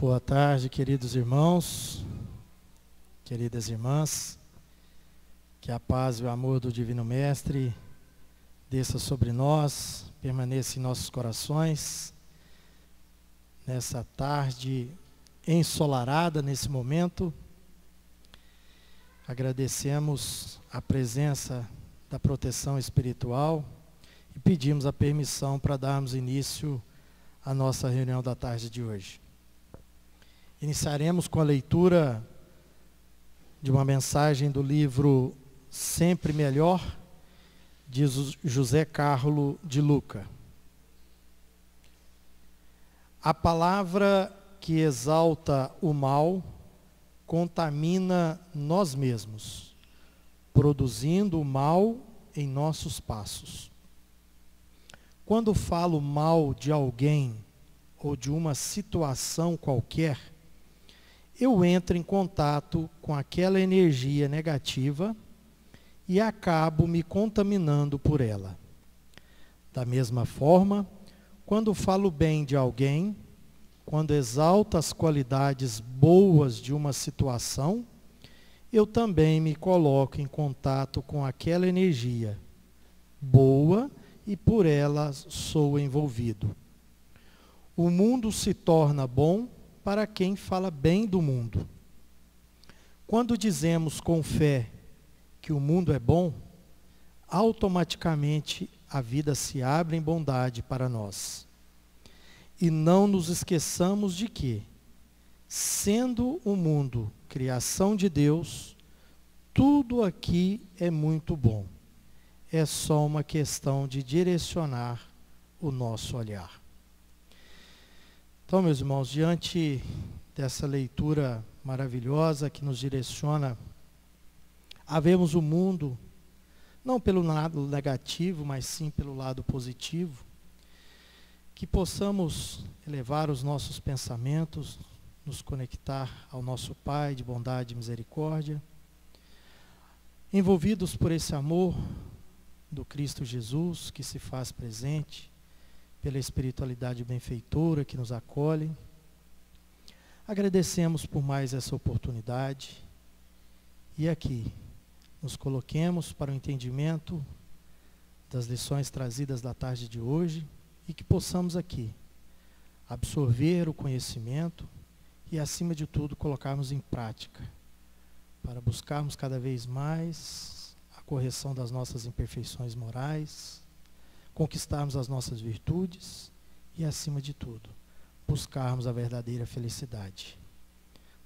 Boa tarde, queridos irmãos, queridas irmãs. Que a paz e o amor do Divino Mestre desça sobre nós, permaneça em nossos corações. Nessa tarde ensolarada, nesse momento, agradecemos a presença da proteção espiritual e pedimos a permissão para darmos início à nossa reunião da tarde de hoje. Iniciaremos com a leitura de uma mensagem do livro Sempre Melhor, de José Carlo de Luca. A palavra que exalta o mal contamina nós mesmos, produzindo o mal em nossos passos. Quando falo mal de alguém ou de uma situação qualquer, eu entro em contato com aquela energia negativa e acabo me contaminando por ela. Da mesma forma, quando falo bem de alguém, quando exalto as qualidades boas de uma situação, eu também me coloco em contato com aquela energia boa e por ela sou envolvido. O mundo se torna bom para quem fala bem do mundo. Quando dizemos com fé que o mundo é bom, automaticamente a vida se abre em bondade para nós. E não nos esqueçamos de que, sendo o mundo criação de Deus, tudo aqui é muito bom. É só uma questão de direcionar o nosso olhar. Então, meus irmãos, diante dessa leitura maravilhosa que nos direciona a vermos o mundo, não pelo lado negativo, mas sim pelo lado positivo, que possamos elevar os nossos pensamentos, nos conectar ao nosso Pai de bondade e misericórdia, envolvidos por esse amor do Cristo Jesus, que se faz presente, pela espiritualidade benfeitora que nos acolhe. Agradecemos por mais essa oportunidade e aqui nos coloquemos para o entendimento das lições trazidas da tarde de hoje e que possamos aqui absorver o conhecimento e, acima de tudo, colocarmos em prática para buscarmos cada vez mais a correção das nossas imperfeições morais, conquistarmos as nossas virtudes e, acima de tudo, buscarmos a verdadeira felicidade.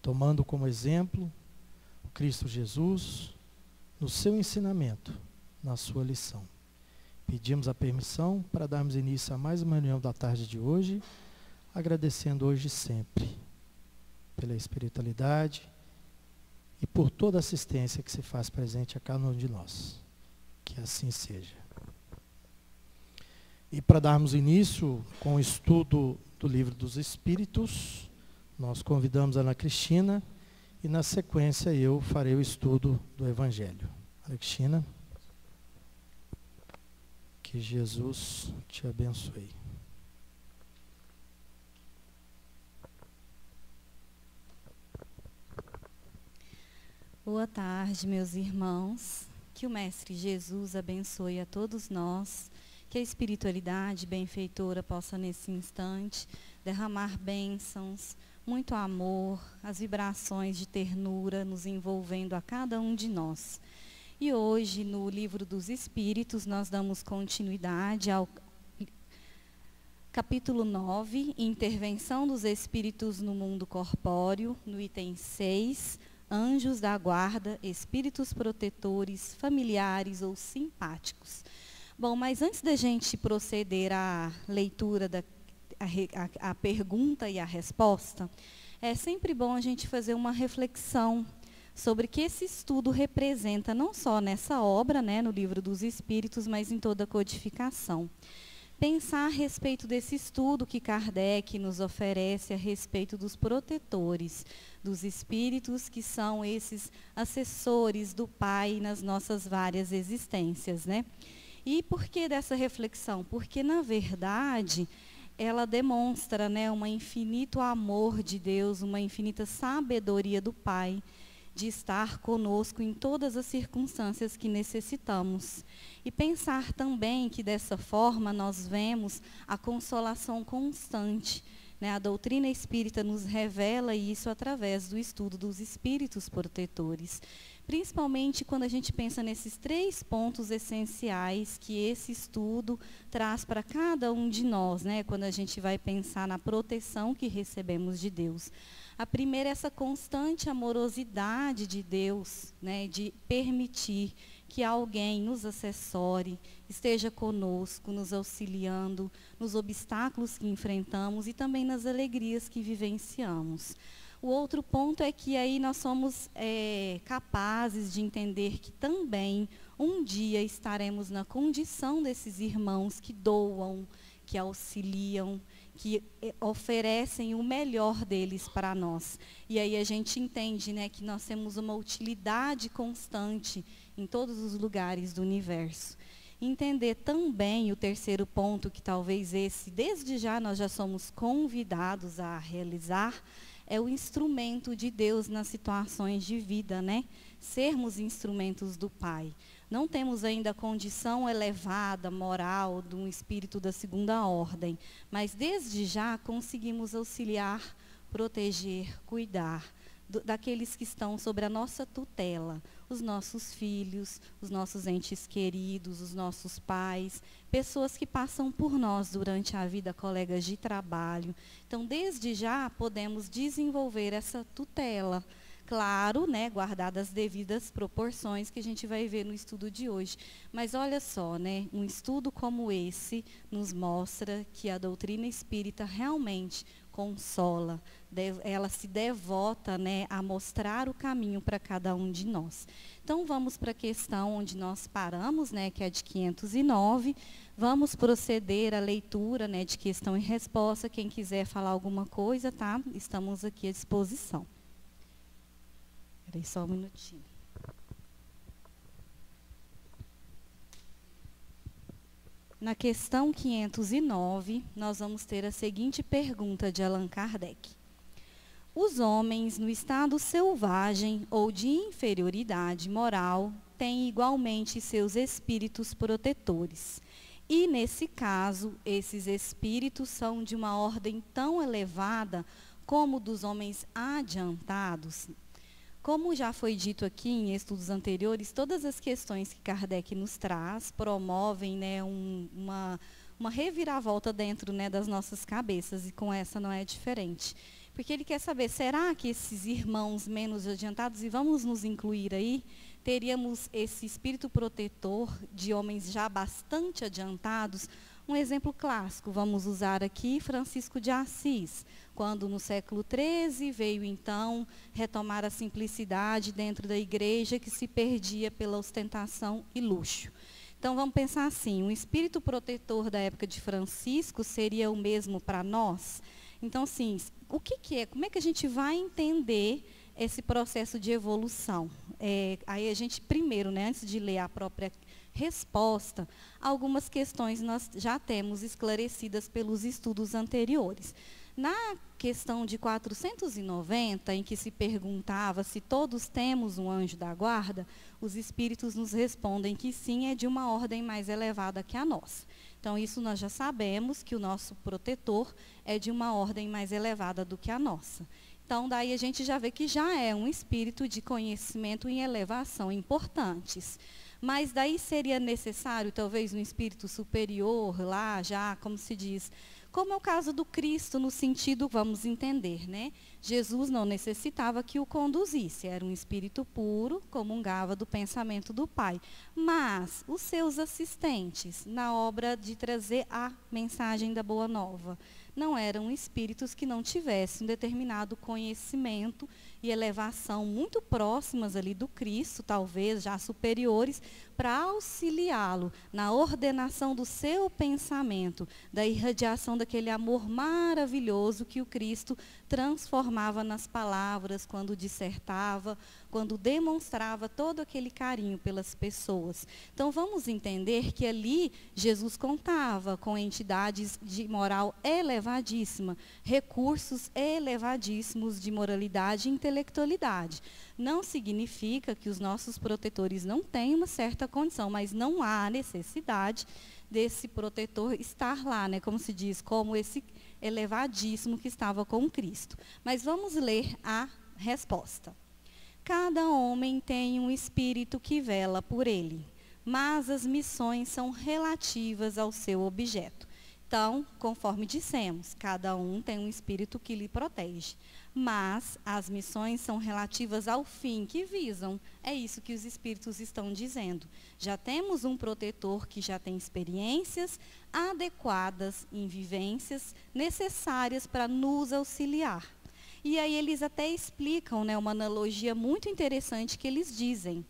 Tomando como exemplo o Cristo Jesus no seu ensinamento, na sua lição. Pedimos a permissão para darmos início a mais uma reunião da tarde de hoje, agradecendo hoje e sempre pela espiritualidade e por toda a assistência que se faz presente a cada um de nós. Que assim seja. E para darmos início com o estudo do Livro dos Espíritos, nós convidamos a Ana Cristina e, na sequência, eu farei o estudo do Evangelho. Ana Cristina, que Jesus te abençoe. Boa tarde, meus irmãos. Que o Mestre Jesus abençoe a todos nós. Que a espiritualidade benfeitora possa, nesse instante, derramar bênçãos, muito amor, as vibrações de ternura nos envolvendo a cada um de nós. E hoje, no Livro dos Espíritos, nós damos continuidade ao capítulo 9, Intervenção dos Espíritos no Mundo Corpóreo, no item 6, Anjos da Guarda, Espíritos Protetores, Familiares ou Simpáticos. Bom, mas antes da gente proceder à leitura a pergunta e a resposta, é sempre bom a gente fazer uma reflexão sobre o que esse estudo representa, não só nessa obra, né, no Livro dos Espíritos, mas em toda a codificação. Pensar a respeito desse estudo que Kardec nos oferece a respeito dos protetores, dos espíritos que são esses assessores do Pai nas nossas várias existências, né? E por que dessa reflexão? Porque, na verdade, ela demonstra, né, um infinito amor de Deus, uma infinita sabedoria do Pai, de estar conosco em todas as circunstâncias que necessitamos. E pensar também que dessa forma nós vemos a consolação constante, né? A doutrina espírita nos revela isso através do estudo dos espíritos protetores. Principalmente quando a gente pensa nesses 3 pontos essenciais que esse estudo traz para cada um de nós, né? Quando a gente vai pensar na proteção que recebemos de Deus. A primeira é essa constante amorosidade de Deus, né? De permitir que alguém nos assessore, esteja conosco, nos auxiliando, nos obstáculos que enfrentamos e também nas alegrias que vivenciamos. O outro ponto é que aí nós somos capazes de entender que também um dia estaremos na condição desses irmãos que doam, que auxiliam, que oferecem o melhor deles para nós. E aí a gente entende, né, que nós temos uma utilidade constante em todos os lugares do universo. Entender também o terceiro ponto, que talvez esse, desde já nós já somos convidados a realizar, é o instrumento de Deus nas situações de vida, né? Sermos instrumentos do Pai. Não temos ainda a condição elevada, moral, de um espírito da segunda ordem, mas desde já conseguimos auxiliar, proteger, cuidar daqueles que estão sobre a nossa tutela, os nossos filhos, os nossos entes queridos, os nossos pais, pessoas que passam por nós durante a vida, colegas de trabalho. Então, desde já, podemos desenvolver essa tutela, claro, né, guardadas as devidas proporções que a gente vai ver no estudo de hoje. Mas olha só, né, um estudo como esse nos mostra que a doutrina espírita realmente consola, ela se devota, né, a mostrar o caminho para cada um de nós. Então, vamos para a questão onde nós paramos, né, que é de 509. Vamos proceder à leitura, né, de questão e resposta. Quem quiser falar alguma coisa, tá? Estamos aqui à disposição. Espera aí só um minutinho. Na questão 509, nós vamos ter a seguinte pergunta de Allan Kardec. Os homens, no estado selvagem ou de inferioridade moral, têm igualmente seus espíritos protetores. E, nesse caso, esses espíritos são de uma ordem tão elevada como dos homens adiantados. Como já foi dito aqui em estudos anteriores, todas as questões que Kardec nos traz promovem, né, uma reviravolta dentro, né, das nossas cabeças, e com essa não é diferente. Porque ele quer saber, será que esses irmãos menos adiantados, e vamos nos incluir aí, teríamos esse espírito protetor de homens já bastante adiantados? Um exemplo clássico, vamos usar aqui Francisco de Assis, quando no século XIII veio então retomar a simplicidade dentro da igreja que se perdia pela ostentação e luxo. Então vamos pensar assim, um espírito protetor da época de Francisco seria o mesmo para nós? Então, assim, o que é? Como é que a gente vai entender esse processo de evolução? Aí a gente, primeiro, né, antes de ler a própria resposta, algumas questões nós já temos esclarecidas pelos estudos anteriores. Na questão de 490, em que se perguntava se todos temos um anjo da guarda, os espíritos nos respondem que sim, é de uma ordem mais elevada que a nossa. Então, isso nós já sabemos, que o nosso protetor é de uma ordem mais elevada do que a nossa. Então, daí a gente já vê que já é um espírito de conhecimento e elevação importantes. Mas daí seria necessário, talvez, um espírito superior lá, já, como se diz, como é o caso do Cristo, no sentido, vamos entender, né? Jesus não necessitava que o conduzisse, era um espírito puro, comungava do pensamento do Pai. Mas os seus assistentes, na obra de trazer a mensagem da Boa Nova, não eram espíritos que não tivessem um determinado conhecimento e elevação muito próximas ali do Cristo, talvez já superiores, para auxiliá-lo na ordenação do seu pensamento, da irradiação daquele amor maravilhoso que o Cristo transformava nas palavras, quando dissertava, quando demonstrava todo aquele carinho pelas pessoas. Então, vamos entender que ali Jesus contava com entidades de moral elevadíssima, recursos elevadíssimos de moralidade e intelectualidade. Não significa que os nossos protetores não têm uma certa condição, mas não há necessidade desse protetor estar lá, né? Como se diz, como esse elevadíssimo que estava com Cristo. Mas vamos ler a resposta. Cada homem tem um espírito que vela por ele, mas as missões são relativas ao seu objeto. Então, conforme dissemos, cada um tem um espírito que lhe protege, mas as missões são relativas ao fim que visam. É isso que os espíritos estão dizendo. Já temos um protetor que já tem experiências adequadas em vivências necessárias para nos auxiliar. E aí eles até explicam, né, uma analogia muito interessante que eles dizem.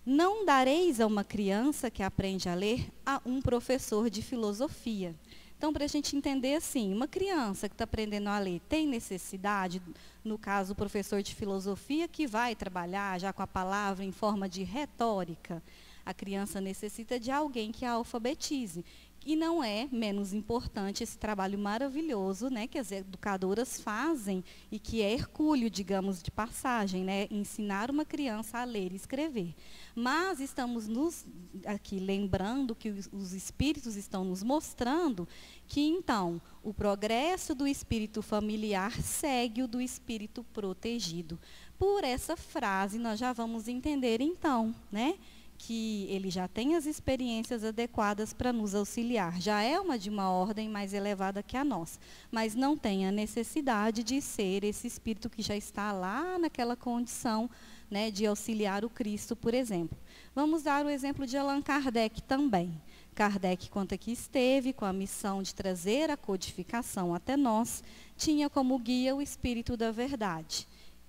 Não dareis a uma criança que aprende a ler a um professor de filosofia. Então, para a gente entender assim, uma criança que está aprendendo a ler tem necessidade, no caso o professor de filosofia que vai trabalhar já com a palavra em forma de retórica. A criança necessita de alguém que a alfabetize. E não é menos importante esse trabalho maravilhoso, né, que as educadoras fazem e que é hercúleo, digamos, de passagem, né, ensinar uma criança a ler e escrever. Mas estamos aqui lembrando que os espíritos estão nos mostrando que, então, o progresso do espírito familiar segue o do espírito protegido. Por essa frase, nós já vamos entender, então, né, que ele já tem as experiências adequadas para nos auxiliar. Já é de uma ordem mais elevada que a nossa, mas não tem a necessidade de ser esse espírito que já está lá naquela condição, né, de auxiliar o Cristo, por exemplo. Vamos dar o exemplo de Allan Kardec também. Kardec, quanto aqui esteve com a missão de trazer a codificação até nós, tinha como guia o Espírito da Verdade,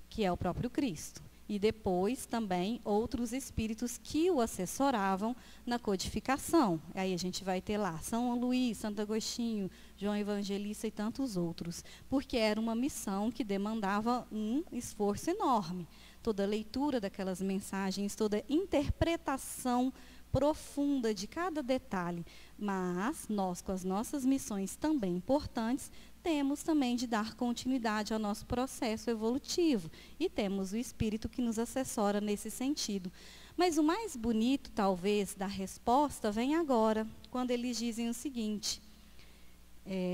que é o próprio Cristo. E depois também outros espíritos que o assessoravam na codificação. Aí a gente vai ter lá São Luís, Santo Agostinho, João Evangelista e tantos outros. Porque era uma missão que demandava um esforço enorme. Toda a leitura daquelas mensagens, toda a interpretação profunda de cada detalhe. Mas nós, com as nossas missões também importantes, temos também de dar continuidade ao nosso processo evolutivo. E temos o Espírito que nos assessora nesse sentido. Mas o mais bonito, talvez, da resposta vem agora, quando eles dizem o seguinte: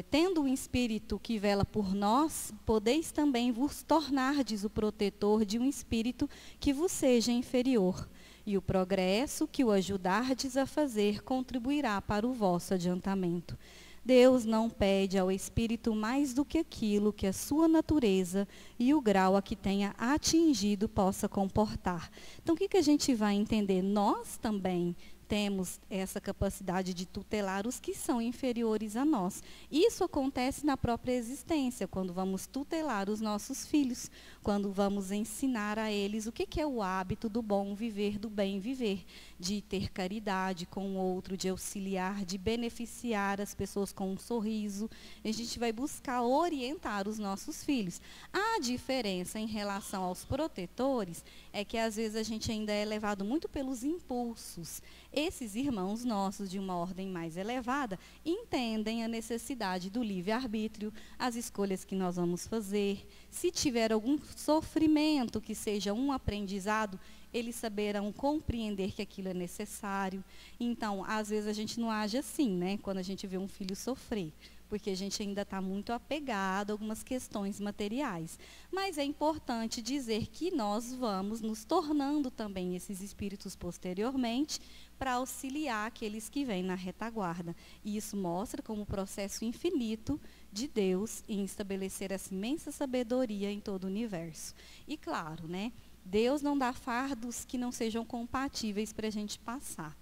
tendo um Espírito que vela por nós, podeis também vos tornardes o protetor de um Espírito que vos seja inferior. E o progresso que o ajudardes a fazer contribuirá para o vosso adiantamento. Deus não pede ao Espírito mais do que aquilo que a sua natureza e o grau a que tenha atingido possa comportar. Então, o que a gente vai entender? Nós também temos essa capacidade de tutelar os que são inferiores a nós. Isso acontece na própria existência, quando vamos tutelar os nossos filhos, quando vamos ensinar a eles o que é o hábito do bom viver, do bem viver, de ter caridade com o outro, de auxiliar, de beneficiar as pessoas com um sorriso. A gente vai buscar orientar os nossos filhos. A diferença em relação aos protetores é que às vezes a gente ainda é levado muito pelos impulsos. Esses irmãos nossos de uma ordem mais elevada entendem a necessidade do livre-arbítrio, as escolhas que nós vamos fazer. Se tiver algum sofrimento que seja um aprendizado, eles saberão compreender que aquilo é necessário. Então, às vezes a gente não age assim, né? Quando a gente vê um filho sofrer, porque a gente ainda está muito apegado a algumas questões materiais. Mas é importante dizer que nós vamos nos tornando também esses espíritos posteriormente para auxiliar aqueles que vêm na retaguarda. E isso mostra como o processo infinito de Deus em estabelecer essa imensa sabedoria em todo o universo. E claro, né? Deus não dá fardos que não sejam compatíveis para a gente passar.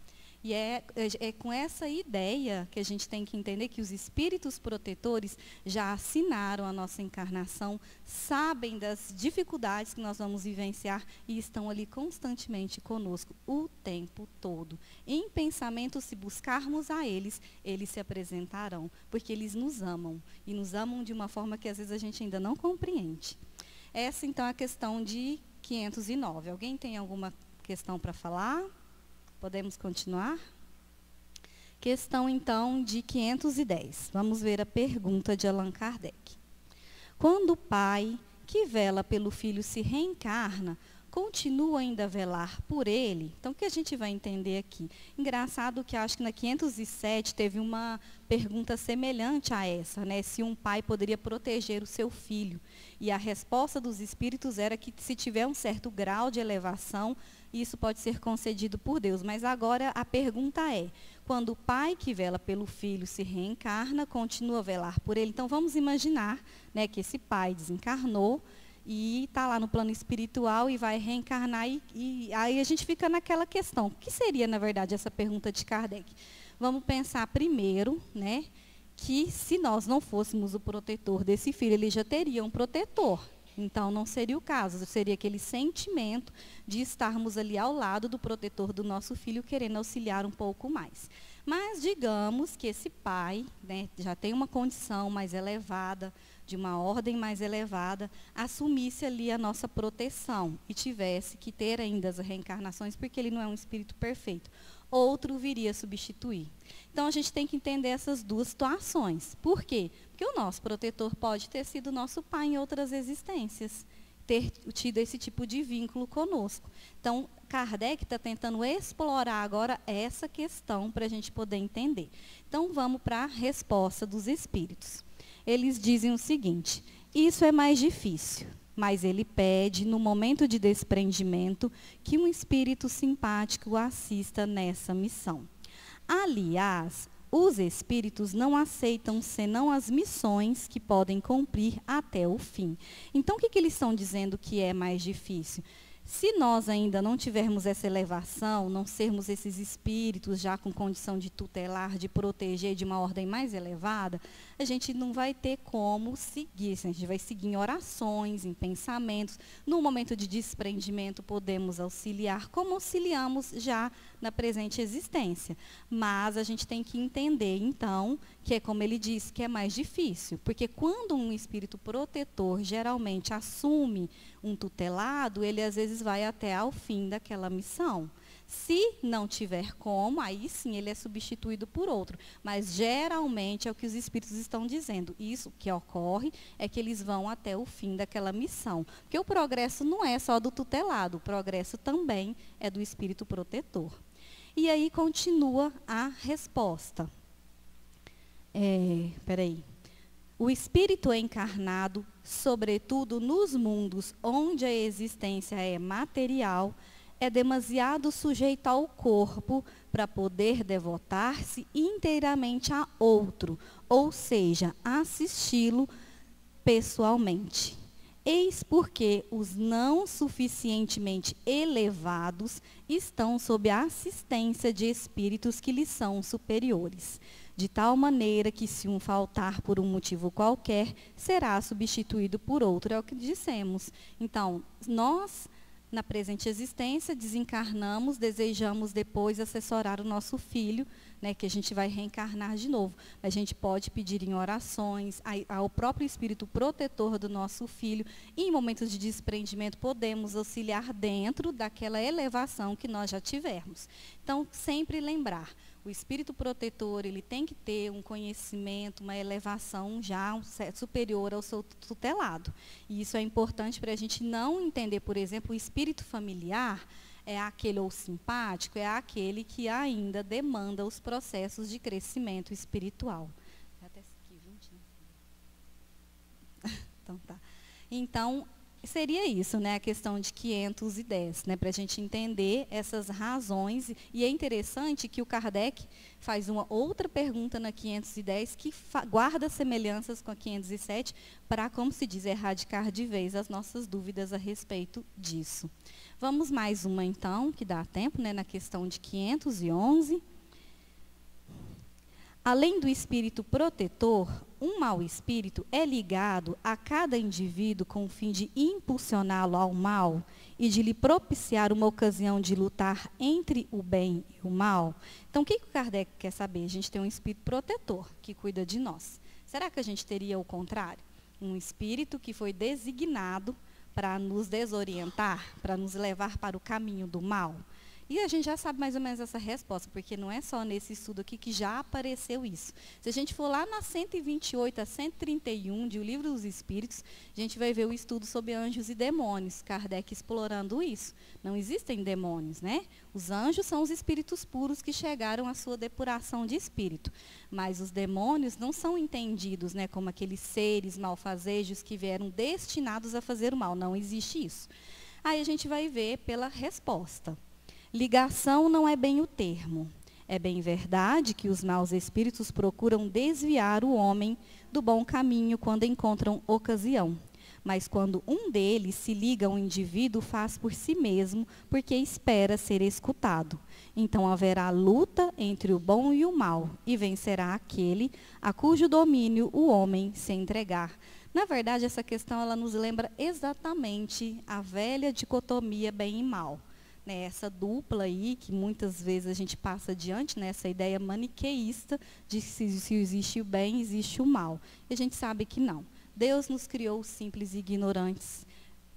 E é com essa ideia que a gente tem que entender que os espíritos protetores já assinaram a nossa encarnação, sabem das dificuldades que nós vamos vivenciar e estão ali constantemente conosco o tempo todo. Em pensamento, se buscarmos a eles, eles se apresentarão, porque eles nos amam, e nos amam de uma forma que às vezes a gente ainda não compreende. Essa, então, é a questão de 509. Alguém tem alguma questão para falar? Podemos continuar? Questão, então, de 510. Vamos ver a pergunta de Allan Kardec. Quando o pai, que vela pelo filho, se reencarna, continua ainda a velar por ele? Então, o que a gente vai entender aqui? Engraçado que acho que na 507 teve uma pergunta semelhante a essa, né? Se um pai poderia proteger o seu filho. E a resposta dos espíritos era que se tiver um certo grau de elevação, isso pode ser concedido por Deus. Mas agora a pergunta é, quando o pai que vela pelo filho se reencarna, continua a velar por ele? Então, vamos imaginar, né, que esse pai desencarnou, e está lá no plano espiritual e vai reencarnar, e aí a gente fica naquela questão. O que seria, na verdade, essa pergunta de Kardec? Vamos pensar primeiro, né, que se nós não fôssemos o protetor desse filho, ele já teria um protetor. Então, não seria o caso, seria aquele sentimento de estarmos ali ao lado do protetor do nosso filho, querendo auxiliar um pouco mais. Mas, digamos que esse pai, né, já tem uma condição mais elevada, de uma ordem mais elevada, assumisse ali a nossa proteção e tivesse que ter ainda as reencarnações, porque ele não é um espírito perfeito. Outro viria substituir. Então, a gente tem que entender essas duas situações. Por quê? Porque o nosso protetor pode ter sido nosso pai em outras existências, ter tido esse tipo de vínculo conosco. Então, Kardec está tentando explorar agora essa questão para a gente poder entender. Então, vamos para a resposta dos espíritos. Eles dizem o seguinte: isso é mais difícil, mas ele pede, no momento de desprendimento, que um espírito simpático o assista nessa missão. Aliás, os espíritos não aceitam senão as missões que podem cumprir até o fim. Então, o que eles estão dizendo que é mais difícil? Se nós ainda não tivermos essa elevação, não sermos esses espíritos já com condição de tutelar, de proteger de uma ordem mais elevada, a gente não vai ter como seguir. A gente vai seguir em orações, em pensamentos. No momento de desprendimento, podemos auxiliar, como auxiliamos já na presente existência. Mas a gente tem que entender, então, que é como ele disse, que é mais difícil. Porque quando um espírito protetor geralmente assume um tutelado, ele às vezes vai até ao fim daquela missão. Se não tiver como, aí sim ele é substituído por outro. Mas geralmente é o que os espíritos estão dizendo. Isso que ocorre é que eles vão até o fim daquela missão. Porque o progresso não é só do tutelado, o progresso também é do espírito protetor. E aí continua a resposta. O espírito encarnado, sobretudo nos mundos onde a existência é material, é demasiado sujeito ao corpo para poder devotar-se inteiramente a outro, ou seja, assisti-lo pessoalmente. Eis porque os não suficientemente elevados estão sob a assistência de espíritos que lhes são superiores, de tal maneira que, se um faltar por um motivo qualquer, será substituído por outro. É o que dissemos. Então, nós, na presente existência, desencarnamos, desejamos depois assessorar o nosso filho, né, que a gente vai reencarnar de novo. A gente pode pedir em orações ao próprio espírito protetor do nosso filho, e em momentos de desprendimento podemos auxiliar dentro daquela elevação que nós já tivermos. Então, sempre lembrar, o espírito protetor, ele tem que ter um conhecimento, uma elevação já superior ao seu tutelado. E isso é importante para a gente não entender, por exemplo, o espírito familiar é aquele, ou simpático, é aquele que ainda demanda os processos de crescimento espiritual. Até aqui, 20. Então, tá. Então, seria isso, né, a questão de 510, né, para a gente entender essas razões. E é interessante que o Kardec faz uma outra pergunta na 510 que guarda semelhanças com a 507 para, como se diz, erradicar de vez as nossas dúvidas a respeito disso. Vamos mais uma, então, que dá tempo, né, na questão de 511. Além do espírito protetor, um mau espírito é ligado a cada indivíduo com o fim de impulsioná-lo ao mal e de lhe propiciar uma ocasião de lutar entre o bem e o mal. Então, o que o Kardec quer saber? A gente tem um espírito protetor que cuida de nós. Será que a gente teria o contrário? Um espírito que foi designado para nos desorientar, para nos levar para o caminho do mal? E a gente já sabe mais ou menos essa resposta, porque não é só nesse estudo aqui que já apareceu isso. Se a gente for lá na 128 a 131 de O Livro dos Espíritos, a gente vai ver o estudo sobre anjos e demônios, Kardec explorando isso. Não existem demônios, né? Os anjos são os espíritos puros que chegaram à sua depuração de espírito. Mas os demônios não são entendidos, né, como aqueles seres malfazejos que vieram destinados a fazer o mal. Não existe isso. Aí a gente vai ver pela resposta. Ligação não é bem o termo. É bem verdade que os maus espíritos procuram desviar o homem do bom caminho quando encontram ocasião. Mas quando um deles se liga ao indivíduo, faz por si mesmo, porque espera ser escutado. Então haverá luta entre o bom e o mal, e vencerá aquele a cujo domínio o homem se entregar. Na verdade, essa questão ela nos lembra exatamente a velha dicotomia bem e mal. Essa dupla aí, que muitas vezes a gente passa adiante, essa ideia maniqueísta de que se existe o bem, existe o mal. E a gente sabe que não. Deus nos criou simples e ignorantes,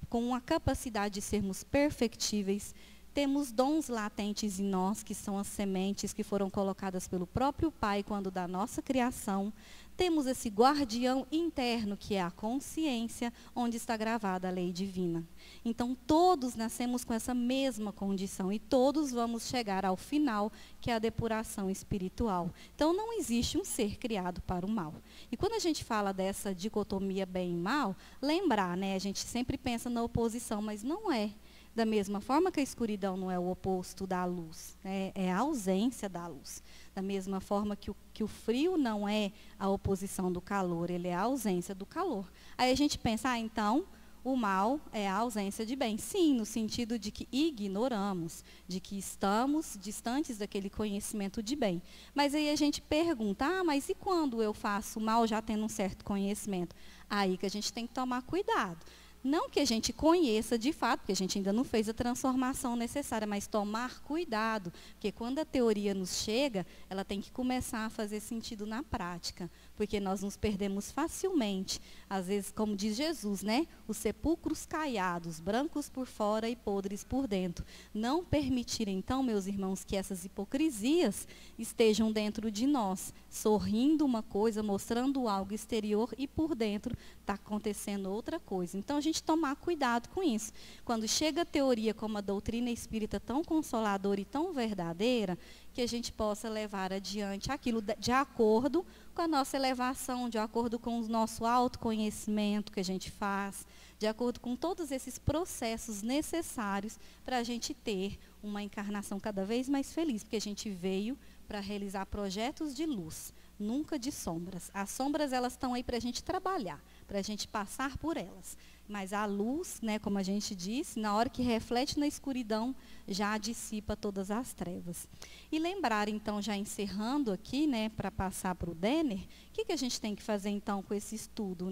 com a capacidade de sermos perfectíveis. Temos dons latentes em nós, que são as sementes que foram colocadas pelo próprio Pai quando da nossa criação. Temos esse guardião interno, que é a consciência, onde está gravada a lei divina. Então, todos nascemos com essa mesma condição e todos vamos chegar ao final, que é a depuração espiritual. Então, não existe um ser criado para o mal. E quando a gente fala dessa dicotomia bem e mal, lembrar, a gente sempre pensa na oposição, mas não é. Da mesma forma que a escuridão não é o oposto da luz, é a ausência da luz. Da mesma forma que o frio não é a oposição do calor, ele é a ausência do calor. Aí a gente pensa, então, o mal é a ausência de bem. Sim, no sentido de que ignoramos, de que estamos distantes daquele conhecimento de bem. Mas aí a gente pergunta, mas e quando eu faço mal já tendo um certo conhecimento? Aí que a gente tem que tomar cuidado. Não que a gente conheça de fato, porque a gente ainda não fez a transformação necessária, mas tomar cuidado, porque quando a teoria nos chega, ela tem que começar a fazer sentido na prática, porque nós nos perdemos facilmente. Às vezes, como diz Jesus, os sepulcros caiados, brancos por fora e podres por dentro. Não permitir, então, meus irmãos, que essas hipocrisias estejam dentro de nós, sorrindo uma coisa, mostrando algo exterior e por dentro está acontecendo outra coisa. Então, a gente tomar cuidado com isso. Quando chega a teoria como a doutrina espírita tão consoladora e tão verdadeira, que a gente possa levar adiante aquilo de acordo com a nossa elevação, de acordo com o nosso autoconhecimento que a gente faz, de acordo com todos esses processos necessários para a gente ter uma encarnação cada vez mais feliz, porque a gente veio para realizar projetos de luz, nunca de sombras. As sombras, elas estão aí para a gente trabalhar, para a gente passar por elas. Mas a luz, como a gente disse, na hora que reflete na escuridão, já dissipa todas as trevas. E lembrar, então, já encerrando aqui, para passar para o Denner, o que a gente tem que fazer, então, com esse estudo,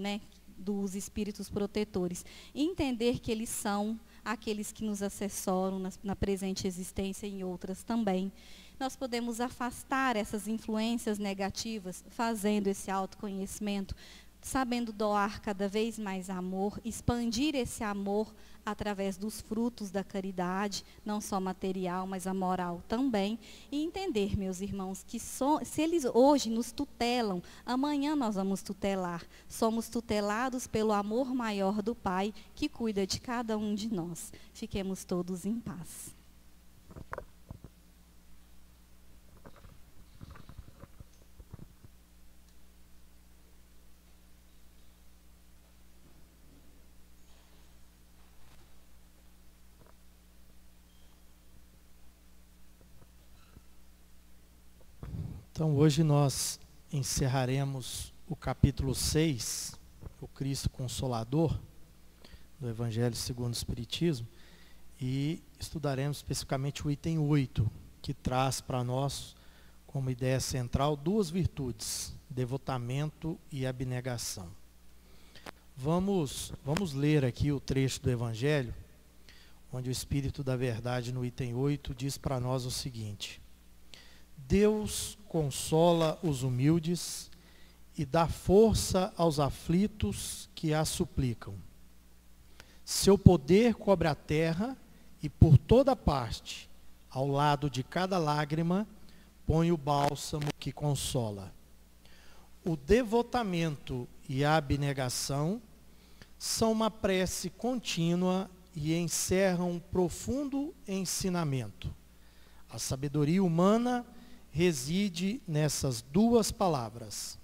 dos espíritos protetores? Entender que eles são aqueles que nos assessoram na presente existência e em outras também. Nós podemos afastar essas influências negativas, fazendo esse autoconhecimento, sabendo doar cada vez mais amor, expandir esse amor através dos frutos da caridade, não só material, mas a moral também, e entender, meus irmãos, que se eles hoje nos tutelam, amanhã nós vamos tutelar. Somos tutelados pelo amor maior do Pai, que cuida de cada um de nós. Fiquemos todos em paz. Então, hoje nós encerraremos o capítulo 6, o Cristo Consolador, do Evangelho segundo o Espiritismo, e estudaremos especificamente o item 8, que traz para nós como ideia central duas virtudes, devotamento e abnegação. Vamos ler aqui o trecho do Evangelho, onde o Espírito da Verdade, no item 8, diz para nós o seguinte: Deus consola os humildes e dá força aos aflitos que a suplicam. Seu poder cobre a terra e por toda parte, ao lado de cada lágrima, põe o bálsamo que consola. O devotamento e a abnegação são uma prece contínua e encerram um profundo ensinamento. A sabedoria humana reside nessas duas palavras.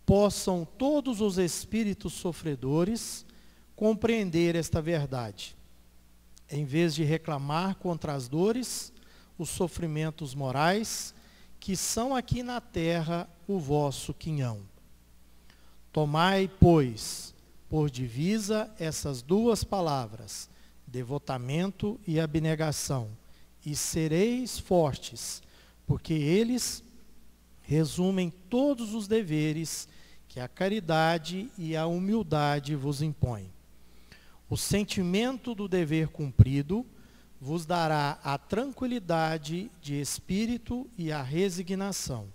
Possam todos os espíritos sofredores compreender esta verdade, em vez de reclamar contra as dores, os sofrimentos morais, que são aqui na terra o vosso quinhão. Tomai, pois, por divisa essas duas palavras, devotamento e abnegação, e sereis fortes, porque eles resumem todos os deveres que a caridade e a humildade vos impõem. O sentimento do dever cumprido vos dará a tranquilidade de espírito e a resignação.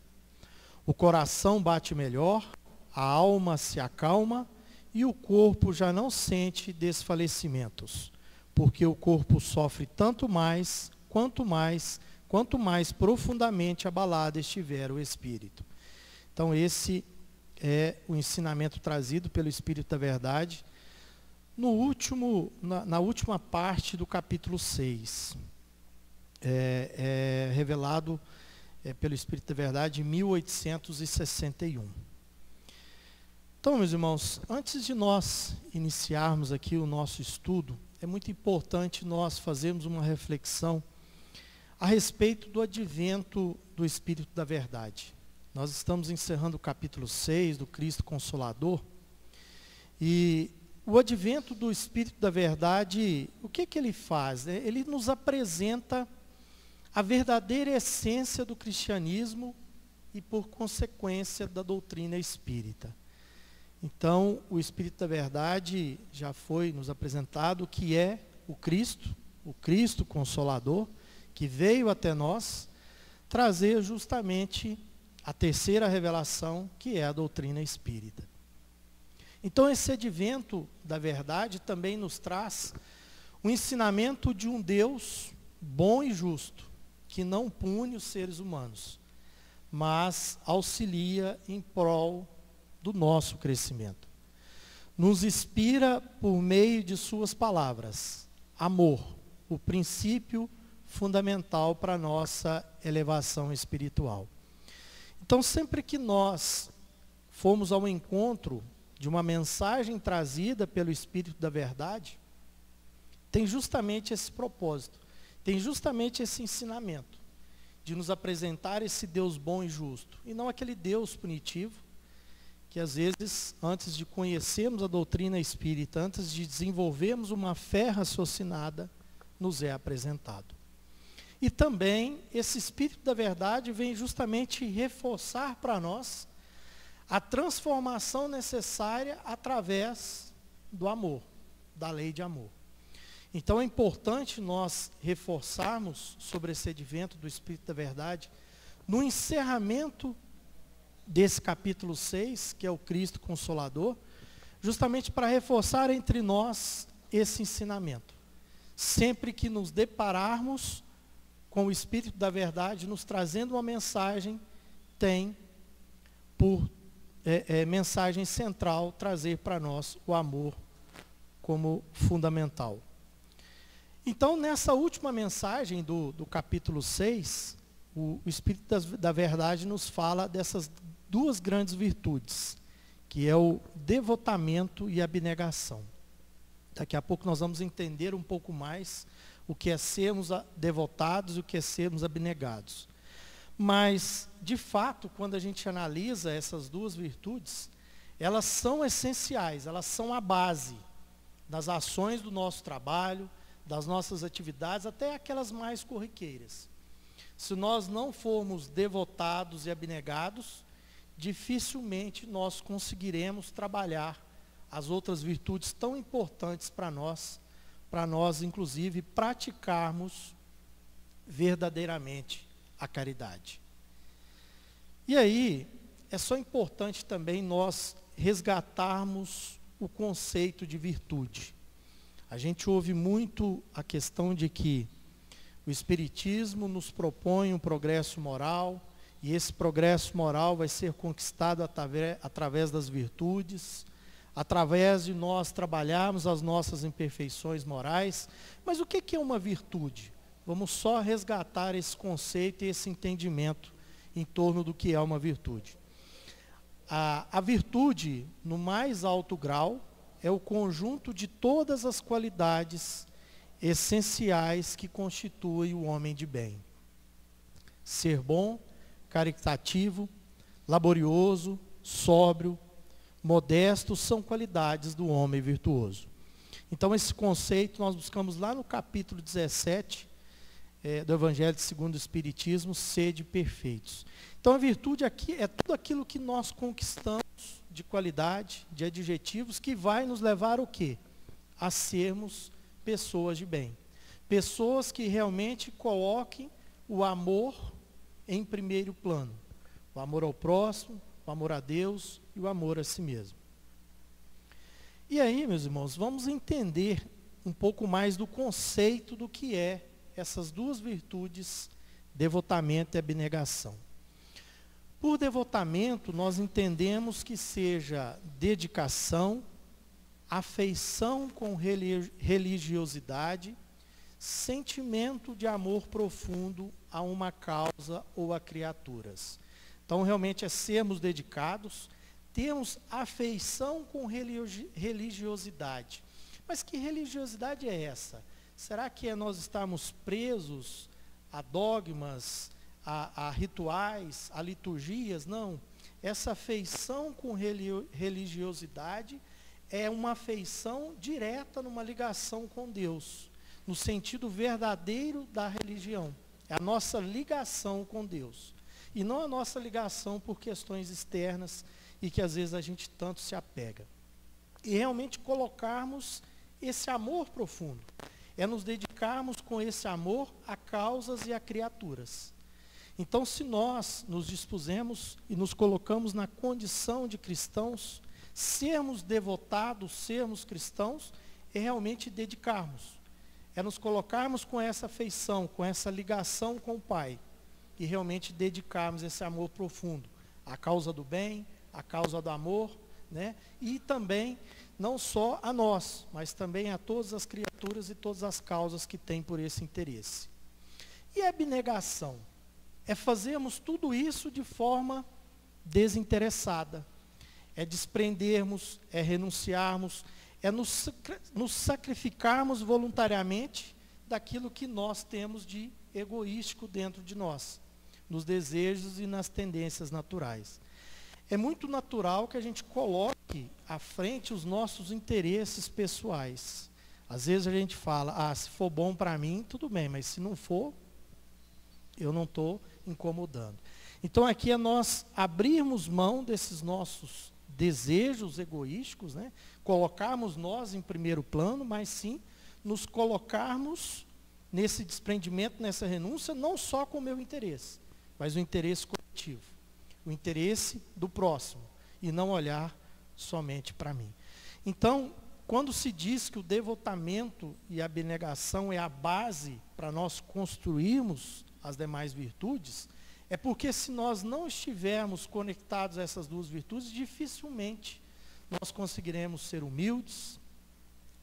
O coração bate melhor, a alma se acalma e o corpo já não sente desfalecimentos, porque o corpo sofre tanto mais, quanto mais profundamente abalado estiver o espírito. Então esse é o ensinamento trazido pelo Espírito da Verdade na última parte do capítulo 6. É revelado pelo Espírito da Verdade em 1861. Então, meus irmãos, antes de nós iniciarmos aqui o nosso estudo, é muito importante nós fazermos uma reflexão a respeito do advento do Espírito da Verdade. Nós estamos encerrando o capítulo 6 do Cristo Consolador, e o advento do Espírito da Verdade, o que ele faz? Ele nos apresenta a verdadeira essência do cristianismo e, por consequência, da doutrina espírita. Então, o Espírito da Verdade já foi nos apresentado, que é o Cristo Consolador, que veio até nós trazer justamente a terceira revelação, que é a doutrina espírita. Então, esse advento da verdade também nos traz o ensinamento de um Deus bom e justo, que não pune os seres humanos, mas auxilia em prol do nosso crescimento. Nos inspira por meio de suas palavras, amor, o princípio fundamental para a nossa elevação espiritual. Então, sempre que nós formos ao encontro de uma mensagem trazida pelo Espírito da Verdade, tem justamente esse propósito, tem justamente esse ensinamento, de nos apresentar esse Deus bom e justo, e não aquele Deus punitivo, que às vezes, antes de conhecermos a doutrina espírita, antes de desenvolvermos uma fé raciocinada, nos é apresentado. E também, esse Espírito da Verdade vem justamente reforçar para nós a transformação necessária através do amor, da lei de amor. Então é importante nós reforçarmos sobre esse advento do Espírito da Verdade no encerramento desse capítulo 6, que é o Cristo Consolador, justamente para reforçar entre nós esse ensinamento. Sempre que nos depararmos com o Espírito da Verdade, nos trazendo uma mensagem, tem por mensagem central trazer para nós o amor como fundamental. Então, nessa última mensagem do capítulo 6, o Espírito da Verdade nos fala dessas duas grandes virtudes, que é o devotamento e a abnegação. Daqui a pouco nós vamos entender um pouco mais o que é sermos devotados e o que é sermos abnegados. Mas, de fato, quando a gente analisa essas duas virtudes, elas são essenciais, elas são a base das ações do nosso trabalho, das nossas atividades, até aquelas mais corriqueiras. Se nós não formos devotados e abnegados, dificilmente nós conseguiremos trabalhar as outras virtudes tão importantes para nós inclusive praticarmos verdadeiramente a caridade. E aí, é só importante também nós resgatarmos o conceito de virtude. A gente ouve muito a questão de que o Espiritismo nos propõe um progresso moral, e esse progresso moral vai ser conquistado através das virtudes, através de nós trabalharmos as nossas imperfeições morais. Mas o que é uma virtude? Vamos só resgatar esse conceito e esse entendimento em torno do que é uma virtude. A virtude, no mais alto grau, é o conjunto de todas as qualidades essenciais que constituem o homem de bem. Ser bom, caritativo, laborioso, sóbrio, modesto são qualidades do homem virtuoso. Então, esse conceito nós buscamos lá no capítulo 17 do Evangelho segundo o Espiritismo, sede perfeitos. Então, a virtude aqui é tudo aquilo que nós conquistamos de qualidade, de adjetivos, que vai nos levar ao quê? A sermos pessoas de bem. Pessoas que realmente coloquem o amor em primeiro plano. O amor ao próximo, o amor a Deus e o amor a si mesmo. E aí, meus irmãos, vamos entender um pouco mais do conceito do que é essas duas virtudes, devotamento e abnegação. Por devotamento, nós entendemos que seja dedicação, afeição com religiosidade, sentimento de amor profundo a uma causa ou a criaturas. Então, realmente é sermos dedicados, termos afeição com religiosidade. Mas que religiosidade é essa? Será que é nós estarmos presos a dogmas, a rituais, a liturgias? Não. Essa afeição com religiosidade é uma afeição direta numa ligação com Deus, no sentido verdadeiro da religião. É a nossa ligação com Deus. E não a nossa ligação por questões externas e que às vezes a gente tanto se apega. E realmente colocarmos esse amor profundo. É nos dedicarmos com esse amor a causas e a criaturas. Então, se nós nos dispusemos e nos colocamos na condição de cristãos, sermos devotados, sermos cristãos, é realmente dedicarmos. É nos colocarmos com essa afeição, com essa ligação com o Pai. E realmente dedicarmos esse amor profundo à causa do bem, à causa do amor, né? E também, não só a nós, mas também a todas as criaturas e todas as causas que têm por esse interesse. E a abnegação? É fazermos tudo isso de forma desinteressada. É desprendermos, é renunciarmos, é nos sacrificarmos voluntariamente daquilo que nós temos de egoístico dentro de nós, nos desejos e nas tendências naturais. É muito natural que a gente coloque à frente os nossos interesses pessoais. Às vezes a gente fala, se for bom para mim, tudo bem, mas se não for, eu não estou incomodando. Então aqui é nós abrirmos mão desses nossos desejos egoísticos, né? Colocarmos nós em primeiro plano, mas sim nos colocarmos nesse desprendimento, nessa renúncia, não só com o meu interesse, mas o interesse coletivo, o interesse do próximo, e não olhar somente para mim. Então, quando se diz que o devotamento e a abnegação é a base para nós construirmos as demais virtudes, é porque se nós não estivermos conectados a essas duas virtudes, dificilmente nós conseguiremos ser humildes,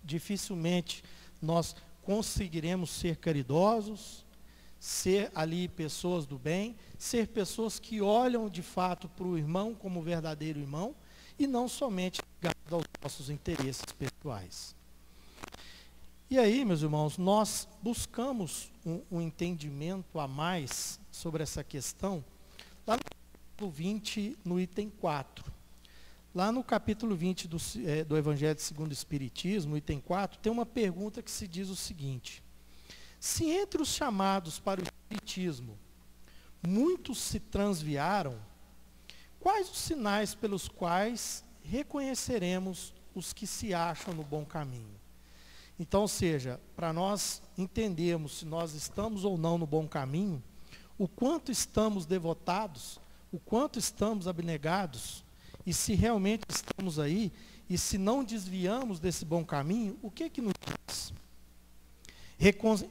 dificilmente nós conseguiremos ser caridosos, ser ali pessoas do bem, ser pessoas que olham de fato para o irmão como verdadeiro irmão e não somente ligados aos nossos interesses pessoais. E aí, meus irmãos, nós buscamos um entendimento a mais sobre essa questão lá no capítulo 20, no item 4. Lá no capítulo 20 do Evangelho segundo o Espiritismo, item 4, tem uma pergunta que se diz o seguinte: se entre os chamados para o Espiritismo muitos se transviaram, quais os sinais pelos quais reconheceremos os que se acham no bom caminho? Então, ou seja, para nós entendermos se nós estamos ou não no bom caminho, o quanto estamos devotados, o quanto estamos abnegados, e se realmente estamos aí, e se não desviamos desse bom caminho, o que nos diz?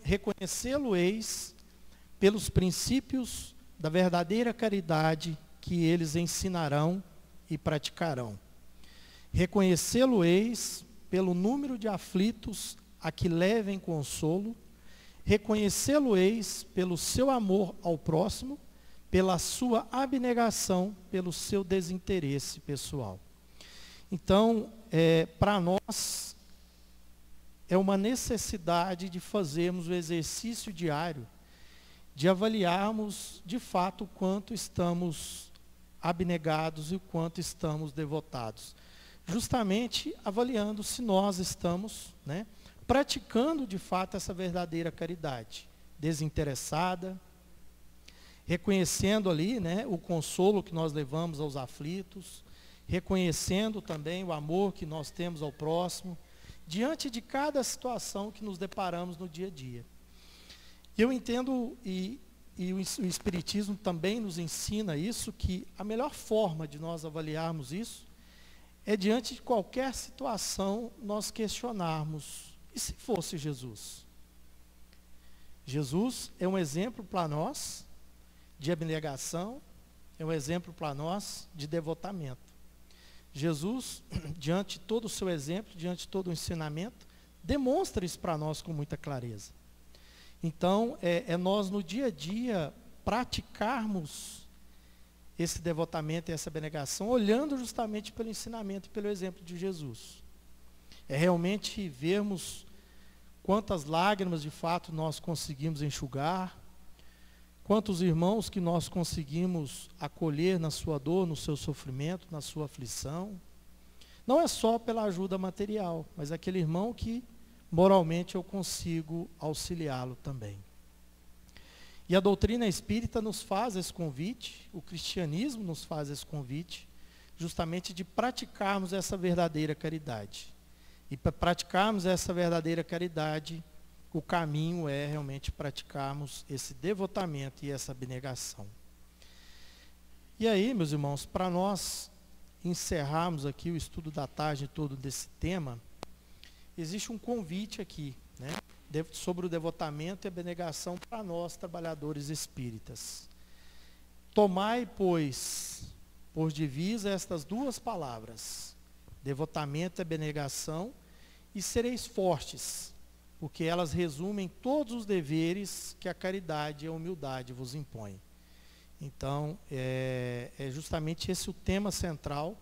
Reconhecê-lo-eis pelos princípios da verdadeira caridade que eles ensinarão e praticarão. Reconhecê-lo-eis pelo número de aflitos a que levem consolo, reconhecê-lo-eis pelo seu amor ao próximo, pela sua abnegação, pelo seu desinteresse pessoal. Então, para nós, é uma necessidade de fazermos o exercício diário, de avaliarmos de fato o quanto estamos abnegados e o quanto estamos devotados. Justamente avaliando se nós estamos, praticando de fato essa verdadeira caridade, desinteressada, reconhecendo ali, o consolo que nós levamos aos aflitos, reconhecendo também o amor que nós temos ao próximo, diante de cada situação que nos deparamos no dia a dia. Eu entendo, e o Espiritismo também nos ensina isso, que a melhor forma de nós avaliarmos isso é diante de qualquer situação nós questionarmos, e se fosse Jesus? Jesus é um exemplo para nós de abnegação, é um exemplo para nós de devotamento. Jesus, diante de todo o seu exemplo, diante de todo o ensinamento, demonstra isso para nós com muita clareza. Então, é nós no dia a dia praticarmos esse devotamento e essa abnegação, olhando justamente pelo ensinamento e pelo exemplo de Jesus. É realmente vermos quantas lágrimas de fato nós conseguimos enxugar, quantos irmãos que nós conseguimos acolher na sua dor, no seu sofrimento, na sua aflição. Não é só pela ajuda material, mas aquele irmão que moralmente eu consigo auxiliá-lo também. E a doutrina espírita nos faz esse convite, o cristianismo nos faz esse convite, justamente de praticarmos essa verdadeira caridade. E para praticarmos essa verdadeira caridade, o caminho é realmente praticarmos esse devotamento e essa abnegação. E aí, meus irmãos, para nós encerrarmos aqui o estudo da tarde todo desse tema, existe um convite aqui, sobre o devotamento e a abnegação para nós, trabalhadores espíritas. Tomai, pois, por divisa estas duas palavras, devotamento e abnegação, e sereis fortes, porque elas resumem todos os deveres que a caridade e a humildade vos impõem. Então, é justamente esse o tema central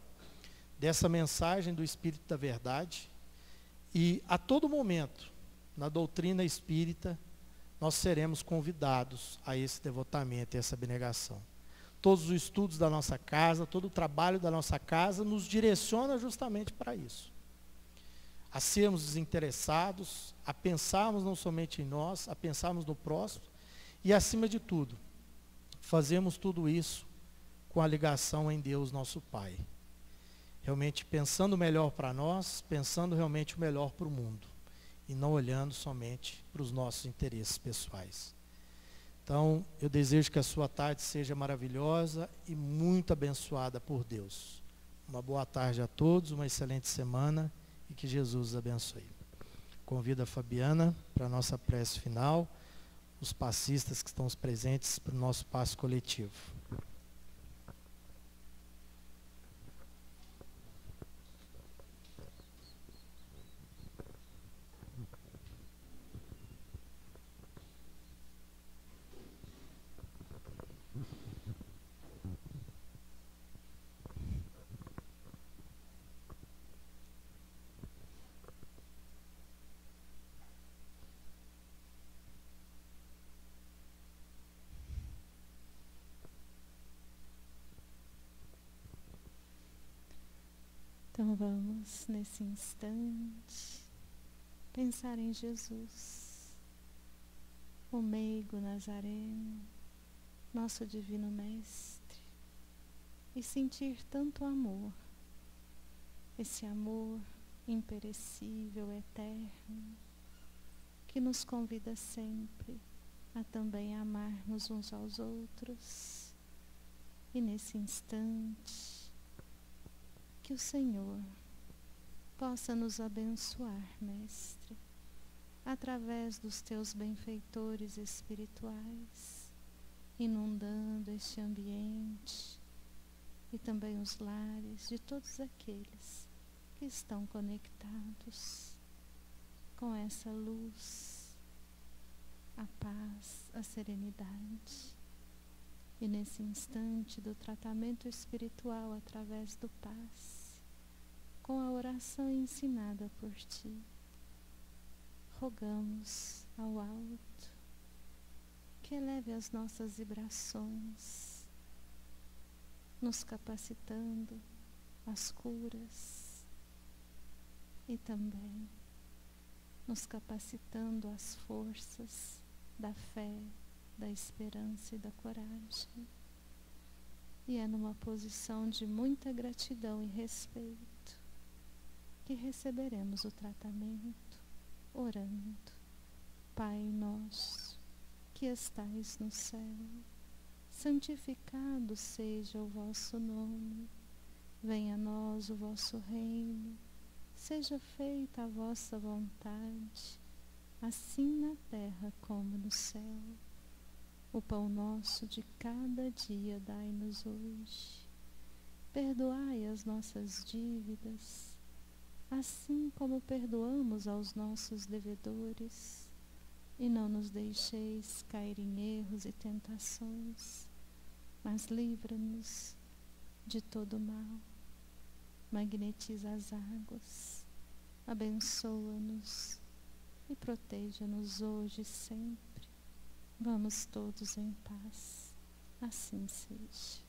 dessa mensagem do Espírito da Verdade. E a todo momento, na doutrina espírita, nós seremos convidados a esse devotamento e essa abnegação. Todos os estudos da nossa casa, todo o trabalho da nossa casa nos direciona justamente para isso. A sermos desinteressados, a pensarmos não somente em nós, a pensarmos no próximo e, acima de tudo, fazemos tudo isso com a ligação em Deus, nosso Pai. Realmente pensando o melhor para nós, pensando realmente o melhor para o mundo. E não olhando somente para os nossos interesses pessoais. Então, eu desejo que a sua tarde seja maravilhosa e muito abençoada por Deus. Uma boa tarde a todos, uma excelente semana e que Jesus os abençoe. Convido a Fabiana para a nossa prece final, os passistas que estão presentes para o nosso passo coletivo. Então vamos, nesse instante, pensar em Jesus, o meigo Nazareno, nosso Divino Mestre, e sentir tanto amor, esse amor imperecível, eterno, que nos convida sempre a também amarmos uns aos outros. E nesse instante, que o Senhor possa nos abençoar, Mestre, através dos teus benfeitores espirituais, inundando este ambiente e também os lares de todos aqueles que estão conectados com essa luz, a paz, a serenidade. E nesse instante do tratamento espiritual através do passe, com a oração ensinada por ti, rogamos ao alto que eleve as nossas vibrações, nos capacitando às curas e também nos capacitando às forças da fé, da esperança e da coragem. E é numa posição de muita gratidão e respeito que receberemos o tratamento, orando: Pai nosso, que estais no céu, santificado seja o vosso nome. Venha a nós o vosso reino. Seja feita a vossa vontade, assim na terra como no céu. O pão nosso de cada dia dai-nos hoje. Perdoai as nossas dívidas, assim como perdoamos aos nossos devedores. E não nos deixeis cair em erros e tentações, mas livra-nos de todo mal. Magnetiza as águas, abençoa-nos e proteja-nos hoje e sempre. Vamos todos em paz. Assim seja.